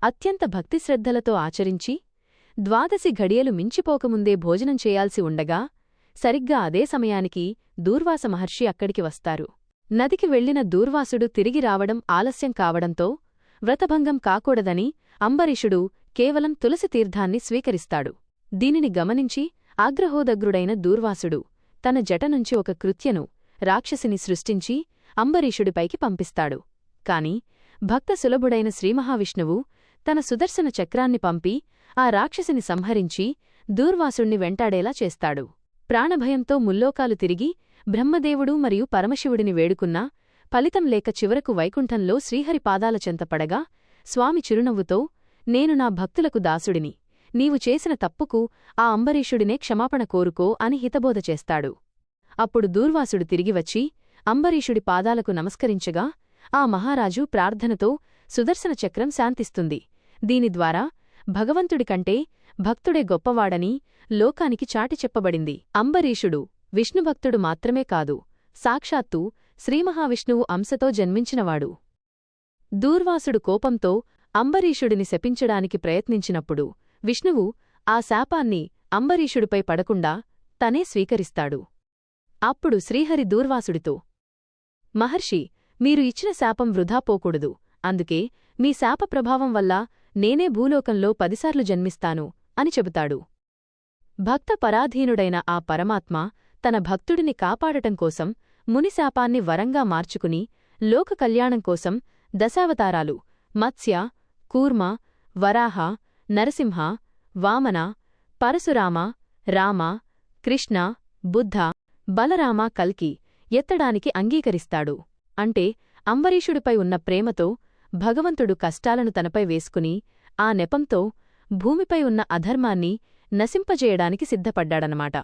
అత్యంత భక్తిశ్రద్ధలతో ఆచరించి ద్వాదశి ఘడియలు మించిపోకముందే భోజనం చేయాల్సి ఉండగా సరిగ్గా అదే సమయానికి దూర్వాస మహర్షి అక్కడికి వస్తారు. నదికి వెళ్లిన దూర్వాసుడు తిరిగి రావడం ఆలస్యం కావడంతో వ్రతభంగం కాకూడదని అంబరీషుడు కేవలం తులసి తీర్థాన్ని స్వీకరిస్తాడు. దీనిని గమనించి ఆగ్రహోదగ్రుడైన దూర్వాసుడు తన జటనుంచి ఒక కృత్యను రాక్షసిని సృష్టించి అంబరీషుడిపైకి పంపిస్తాడు. కాని భక్త సులభుడైన శ్రీమహావిష్ణువు తన సుదర్శన చక్రాన్ని పంపి ఆ రాక్షసిని సంహరించి దూర్వాసుణ్ణి వెంటాడేలా చేస్తాడు. ప్రాణభయంతో ముల్లోకాలు తిరిగి బ్రహ్మదేవుడు మరియు పరమశివుడిని వేడుకున్నా ఫలితం లేక చివరకు వైకుంఠంలో శ్రీహరి పాదాల చెంతపడగా స్వామి చిరునవ్వుతో, నేను నా భక్తులకు దాసుడిని, నీవు చేసిన తప్పుకు ఆ అంబరీషుడినే క్షమాపణ కోరుకో అని హితబోధ చేస్తాడు. అప్పుడు దూర్వాసుడు తిరిగివచ్చి అంబరీషుడి పాదాలకు నమస్కరించగా ఆ మహారాజు ప్రార్థనతో సుదర్శన చక్రం శాంతిస్తుంది. దీనిద్వారా భగవంతుడికంటే భక్తుడే గొప్పవాడని లోకానికి చాటి చెప్పబడింది. అంబరీషుడు విష్ణుభక్తుడు మాత్రమే కాదు, సాక్షాత్తూ శ్రీమహావిష్ణువు అంశతో జన్మించినవాడు. దూర్వాసుడు కోపంతో అంబరీషుడిని శపించడానికి ప్రయత్నించినప్పుడు విష్ణువు ఆ శాపాన్ని అంబరీషుడిపై పడకుండా తనే స్వీకరిస్తాడు. అప్పుడు శ్రీహరి దూర్వాసుడితో, మహర్షి, మీరు ఇచ్చిన శాపం వృధా పోకూడదు, అందుకే మీ శాప ప్రభావం వల్ల నేనే భూలోకంలో 10 సార్లు జన్మిస్తాను అని చెబుతాడు. భక్త పరాధీనుడైన ఆ పరమాత్మ తన భక్తుడిని కాపాడటం కోసం మునిశాపాన్ని వరంగా మార్చుకుని లోక కళ్యాణం కోసం దశావతారాలు మత్స్య, కూర్మ, వరాహ, నరసింహ, వామన, పరశురామ, రామ, కృష్ణ, బుద్ధ, బలరామ, కల్కి ఎత్తడానికి అంగీకరిస్తాడు. అంటే అంబరీషుడిపై ఉన్న ప్రేమతో భగవంతుడు కష్టాలను తనపై వేసుకుని ఆ నెపంతో భూమిపై ఉన్న అధర్మాన్ని నశింపజేయడానికి సిద్ధపడ్డాడనమాట.